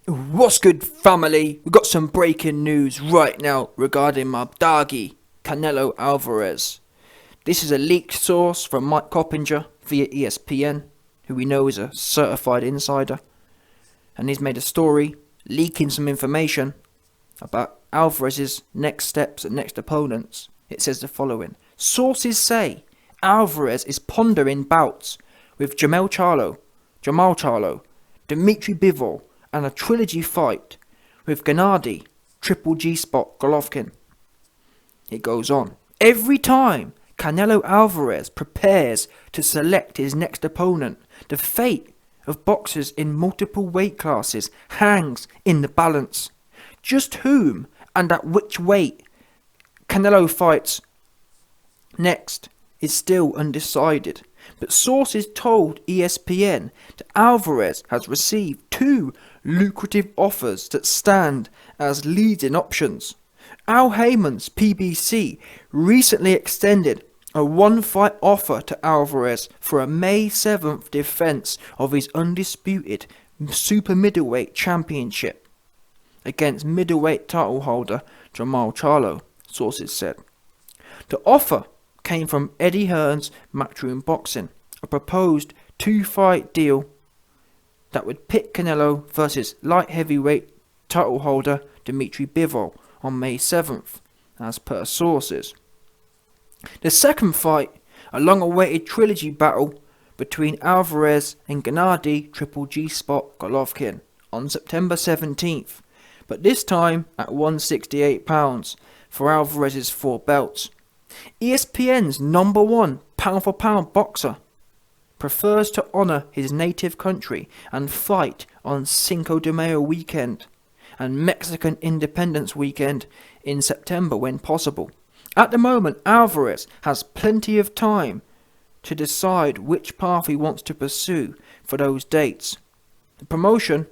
What's good, family? We've got some breaking news right now regarding my doggy, Canelo Alvarez. This is a leaked source from Mike Coppinger via ESPN, who we know is a certified insider. And he's made a story leaking some information about Alvarez's next steps and next opponents. It says the following. Sources say Alvarez is pondering bouts with Jermall Charlo, Dmitry Bivol, and a trilogy fight with Gennady Triple G Spot Golovkin. It goes on. Every time Canelo Alvarez prepares to select his next opponent, the fate of boxers in multiple weight classes hangs in the balance. Just whom and at which weight Canelo fights next is still undecided. But sources told ESPN that Alvarez has received two lucrative offers that stand as leading options. Al Haymon's PBC recently extended a one-fight offer to Alvarez for a May 7th defense of his undisputed super middleweight championship against middleweight title holder Jermall Charlo, sources said. The offer came from Eddie Hearn's Matchroom Boxing, a proposed two-fight deal that would pit Canelo versus light heavyweight title holder Dmitry Bivol on May 7th, as per sources. The second fight, a long-awaited trilogy battle between Alvarez and Gennady Triple G Spot Golovkin on September 17th, but this time at 168 pounds for Alvarez's 4 belts. ESPN's number one pound-for-pound boxer prefers to honour his native country and fight on Cinco de Mayo weekend and Mexican Independence weekend in September when possible. At the moment, Alvarez has plenty of time to decide which path he wants to pursue for those dates. The promotion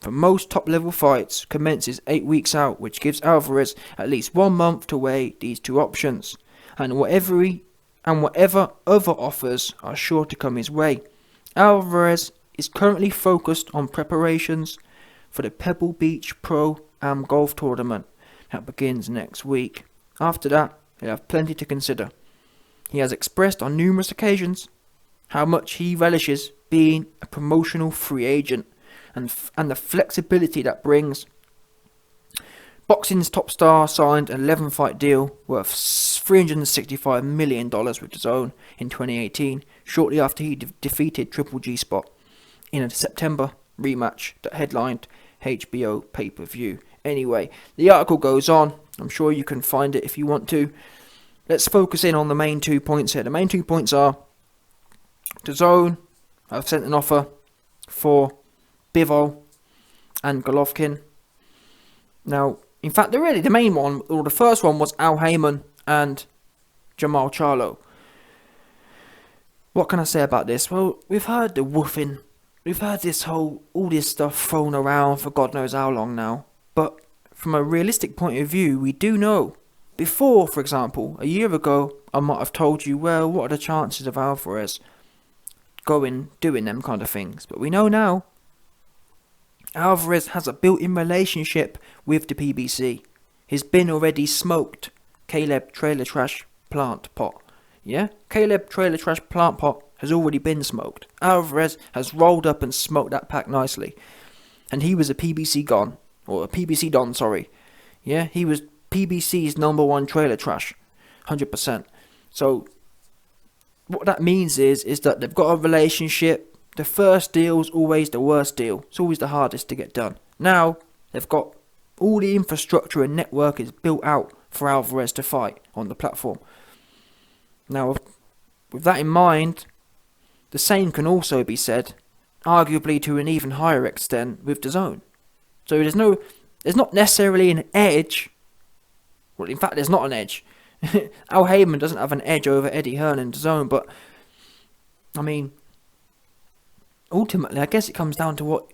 for most top-level fights commences 8 weeks out, which gives Alvarez at least 1 month to weigh these two options, and whatever other offers are sure to come his way. Alvarez is currently focused on preparations for the Pebble Beach Pro-Am Golf Tournament that begins next week. After that, he'll have plenty to consider. He has expressed on numerous occasions how much he relishes being a promotional free agent and the flexibility that brings. Boxing's top star signed an 11-fight deal worth $365 million with DAZN in 2018, shortly after he defeated Triple G Spot in a September rematch that headlined HBO pay-per-view. Anyway, the article goes on. I'm sure you can find it if you want to. Let's focus in on the main 2 points here. The main 2 points are DAZN have sent an offer for Bivol and Golovkin. Now, in fact, the main one, or the first one, was Al Haymon and Jermall Charlo. What can I say about this? Well, we've heard the woofing. We've heard all this stuff thrown around for God knows how long now. But from a realistic point of view, we do know. Before, for example, a year ago, I might have told you, well, what are the chances of Alvarez doing them kind of things? But we know now. Alvarez has a built-in relationship with the PBC. He's been already smoked Caleb Trailer Trash Plant Pot. Yeah? Caleb Trailer Trash Plant Pot has already been smoked. Alvarez has rolled up and smoked that pack nicely. And he was a PBC Don, sorry. Yeah? He was PBC's number one trailer trash. 100%. So, what that means is that they've got a relationship. The first deal's always the worst deal. It's always the hardest to get done. Now, they've got all the infrastructure and network is built out for Alvarez to fight on the platform. Now, with that in mind, the same can also be said, arguably to an even higher extent, with DAZN. So there's not necessarily an edge. Well, in fact, there's not an edge. Al Haymon doesn't have an edge over Eddie Hearn and DAZN, but, I mean, ultimately, I guess it comes down to what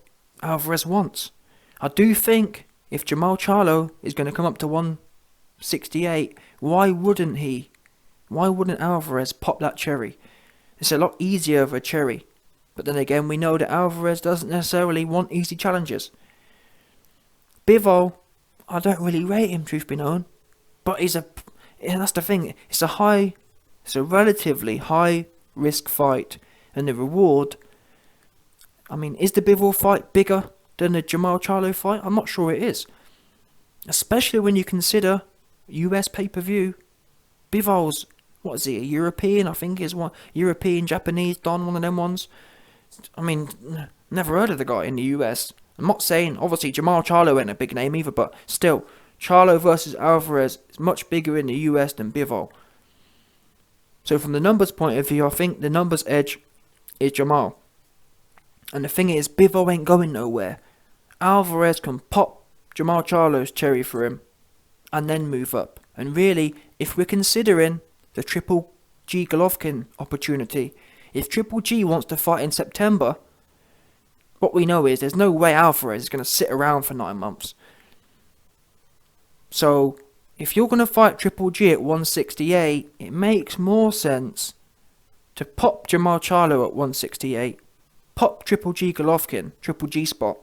Alvarez wants. I do think if Jermall Charlo is going to come up to 168, why wouldn't he? Why wouldn't Alvarez pop that cherry? It's a lot easier of a cherry. But then again, we know that Alvarez doesn't necessarily want easy challenges. Bivol, I don't really rate him, truth be known. But that's the thing, it's a relatively high risk fight. And the reward, I mean, is the Bivol fight bigger than the Jermall Charlo fight? I'm not sure it is. Especially when you consider US pay-per-view. Bivol's, what is he, a European? I think is one. European, Japanese, Don, one of them ones. I mean, never heard of the guy in the US. I'm not saying, obviously, Jermall Charlo ain't a big name either, but still, Charlo versus Alvarez is much bigger in the US than Bivol. So from the numbers point of view, I think the numbers edge is Jermall. And the thing is, Bivol ain't going nowhere. Alvarez can pop Jermall Charlo's cherry for him and then move up. And really, if we're considering the Triple G Golovkin opportunity, if Triple G wants to fight in September, what we know is there's no way Alvarez is going to sit around for 9 months. So, if you're going to fight Triple G at 168, it makes more sense to pop Jermall Charlo at 168, pop Triple G Golovkin, Triple G spot,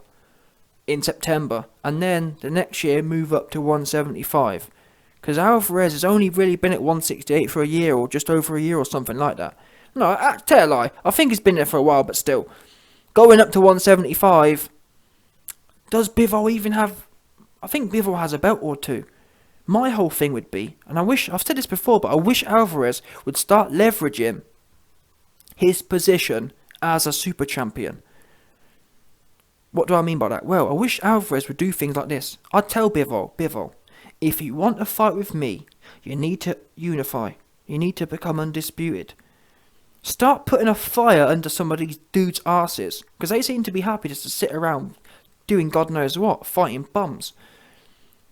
in September, and then the next year move up to 175. Because Alvarez has only really been at 168 for a year, or just over a year, or something like that. No, I tell a lie. I think he's been there for a while, but still. Going up to 175, does Bivol even have... I think Bivol has a belt or two. My whole thing would be, and I've said this before, but I wish Alvarez would start leveraging his position as a super champion. What do I mean by that? Well, I wish Alvarez would do things like this. I'd tell Bivol, if you want to fight with me, you need to unify. You need to become undisputed. Start putting a fire under some of these dudes' arses, because they seem to be happy just to sit around doing God knows what, fighting bums.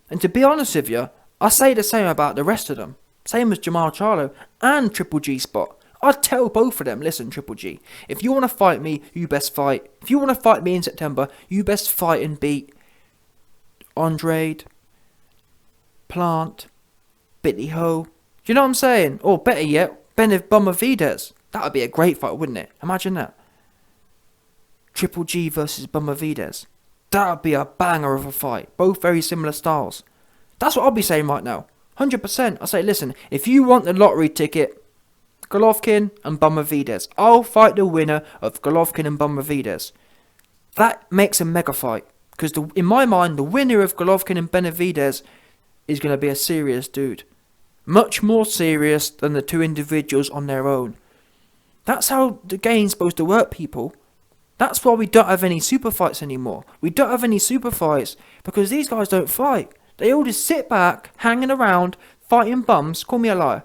And to be honest with you, I say the same about the rest of them. Same as Jermall Charlo and Triple G spot. I'd tell both of them, listen, Triple G, if you want to fight me, you best fight. If you want to fight me in September, you best fight and beat Andrade, Plant, Bitty Ho. Do you know what I'm saying? Or better yet, Benavidez. That would be a great fight, wouldn't it? Imagine that. Triple G versus Benavidez. That would be a banger of a fight. Both very similar styles. That's what I'll be saying right now. 100%. I say, listen, if you want the lottery ticket, Golovkin and Benavidez, I'll fight the winner of Golovkin and Benavidez. That makes a mega fight. Because in my mind, the winner of Golovkin and Benavidez is going to be a serious dude. Much more serious than the two individuals on their own. That's how the game's supposed to work, people. That's why we don't have any super fights anymore. We don't have any super fights because these guys don't fight. They all just sit back, hanging around, fighting bums. Call me a liar.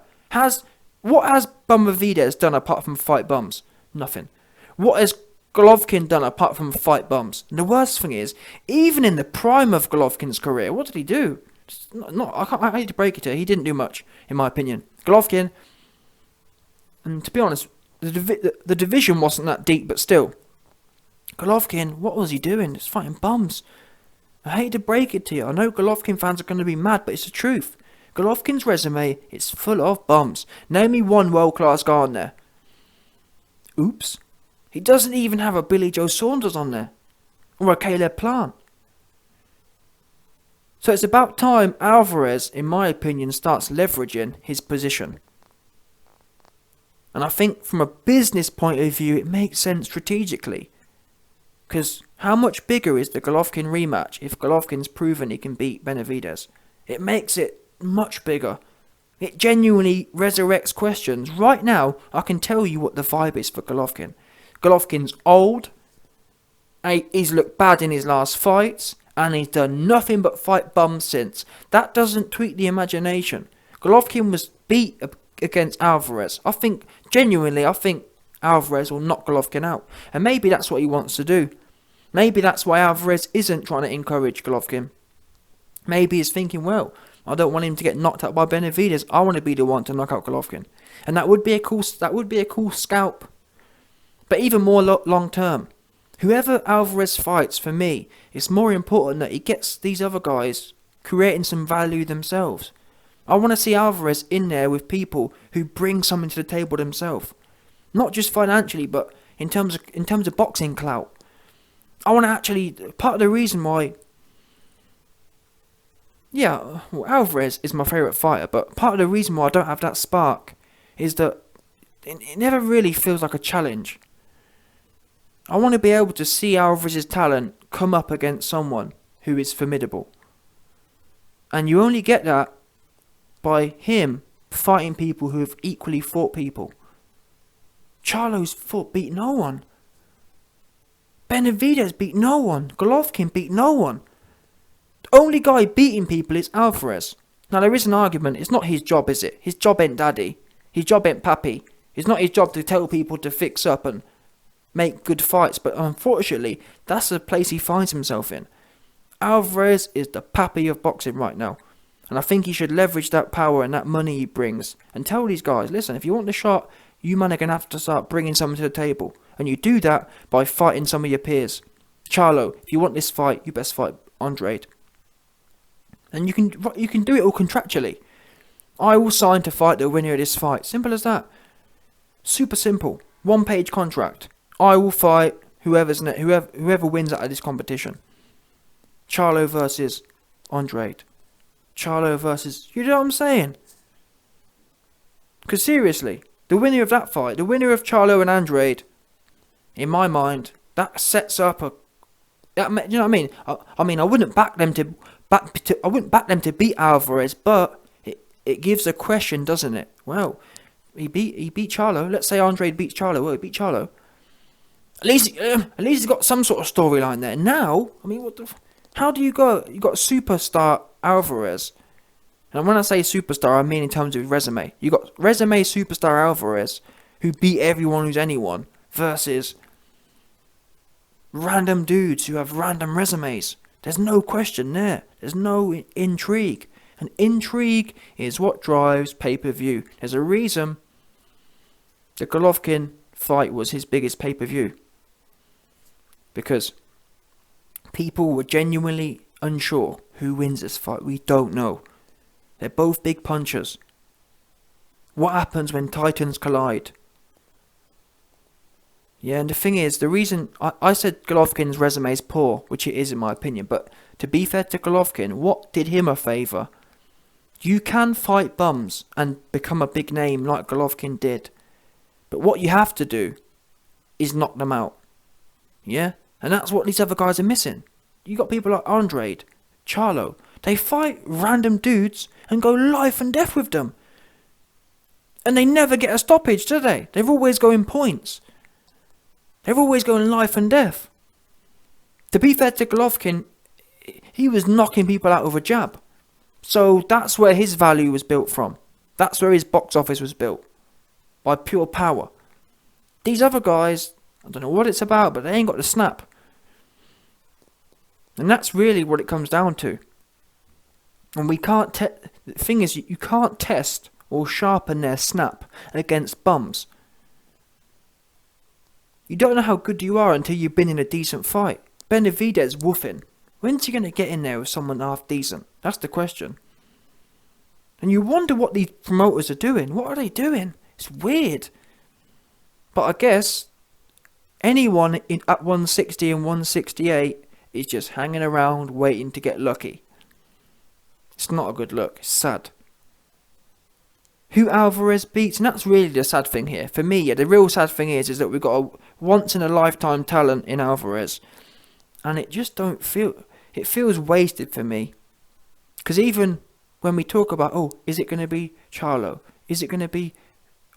What has Benavidez done apart from fight bums? Nothing. What has Golovkin done apart from fight bums? And the worst thing is, even in the prime of Golovkin's career, what did he do? I hate to break it to you, he didn't do much, in my opinion. Golovkin, and to be honest, the division wasn't that deep, but still. Golovkin, what was he doing? Just fighting bums. I hate to break it to you. I know Golovkin fans are going to be mad, but it's the truth. Golovkin's resume is full of bums. Name me one world-class guy on there. Oops. He doesn't even have a Billy Joe Saunders on there. Or a Caleb Plant. So it's about time Alvarez, in my opinion, starts leveraging his position. And I think from a business point of view, it makes sense strategically. Because how much bigger is the Golovkin rematch if Golovkin's proven he can beat Benavidez? It makes it much bigger. It genuinely resurrects questions. Right now, I can tell you what the vibe is for Golovkin. Golovkin's old. He's looked bad in his last fights. And he's done nothing but fight bums since. That doesn't tweak the imagination. Golovkin was beat against Alvarez. I think Alvarez will knock Golovkin out. And maybe that's what he wants to do. Maybe that's why Alvarez isn't trying to encourage Golovkin. Maybe he's thinking, well, I don't want him to get knocked out by Benavidez. I want to be the one to knock out Golovkin. And that would be a cool scalp. But even more long term. Whoever Alvarez fights, for me, it's more important that he gets these other guys creating some value themselves. I want to see Alvarez in there with people who bring something to the table themselves. Not just financially, but in terms of boxing clout. I want to actually... Part of the reason why Yeah, well, Alvarez is my favourite fighter, but part of the reason why I don't have that spark is that it never really feels like a challenge. I want to be able to see Alvarez's talent come up against someone who is formidable. And you only get that by him fighting people who have equally fought people. Charlo's beat no one. Benavidez beat no one. Golovkin beat no one. The only guy beating people is Alvarez. Now there is an argument, it's not his job, is it? His job ain't daddy. His job ain't pappy. It's not his job to tell people to fix up and make good fights, but unfortunately, that's the place he finds himself in. Alvarez is the pappy of boxing right now. And I think he should leverage that power and that money he brings and tell these guys, listen, if you want the shot, you man are going to have to start bringing something to the table. And you do that by fighting some of your peers. Charlo, if you want this fight, you best fight Andrade. And you can do it all contractually. I will sign to fight the winner of this fight. Simple as that. Super simple. 1-page contract. I will fight whoever wins out of this competition. Charlo versus Andrade. Charlo versus... You know what I'm saying? Because seriously, the winner of that fight, the winner of Charlo and Andrade, in my mind, that sets up a... you know what I mean? I mean, I wouldn't back them to beat Alvarez, but it gives a question, doesn't it? Well, he beat Charlo. Let's say Andrade beats Charlo. Well, he beat Charlo. At least he's got some sort of storyline there. Now, I mean, how do you go? You got superstar Alvarez, and when I say superstar, I mean in terms of resume. You got resume superstar Alvarez, who beat everyone who's anyone, versus random dudes who have random resumes. There's no question there. There's no intrigue. And intrigue is what drives pay-per-view. There's a reason the Golovkin fight was his biggest pay-per-view. Because people were genuinely unsure who wins this fight. We don't know. They're both big punchers. What happens when titans collide? Yeah, and the thing is, the reason I said Golovkin's resume is poor, which it is in my opinion, but to be fair to Golovkin, what did him a favour? You can fight bums and become a big name like Golovkin did, but what you have to do is knock them out. Yeah? And that's what these other guys are missing. You got people like Andrade, Charlo, they fight random dudes and go life and death with them. And they never get a stoppage, do they? They're always going points. They're always going life and death. To be fair to Golovkin, he was knocking people out with a jab. So that's where his value was built from. That's where his box office was built. By pure power. These other guys, I don't know what it's about, but they ain't got the snap. And that's really what it comes down to. And we can't... the thing is, you can't test or sharpen their snap against bums. You don't know how good you are until you've been in a decent fight. Benavidez woofing. When's he going to get in there with someone half decent? That's the question. And you wonder what these promoters are doing. What are they doing? It's weird. But I guess anyone at 160 and 168 is just hanging around waiting to get lucky. It's not a good look. It's sad. Who Alvarez beats, and that's really the sad thing here. For me, yeah, the real sad thing is that we've got a once-in-a-lifetime talent in Alvarez. And it just don't feel... It feels wasted for me. Because even when we talk about, oh, is it going to be Charlo? Is it going to be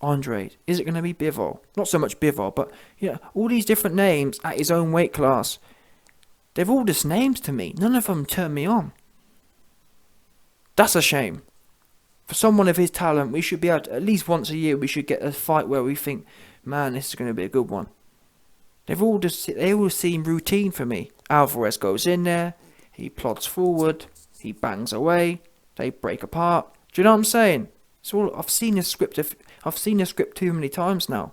Andrade? Is it going to be Bivol? Not so much Bivol, but all these different names at his own weight class. They're all just names to me. None of them turn me on. That's a shame. For someone of his talent, we should be able to, at least once a year, we should get a fight where we think, man, this is going to be a good one. They all seem routine for me. Alvarez goes in there, he plods forward, he bangs away, they break apart. Do you know what I'm saying? It's all I've seen this script too many times now.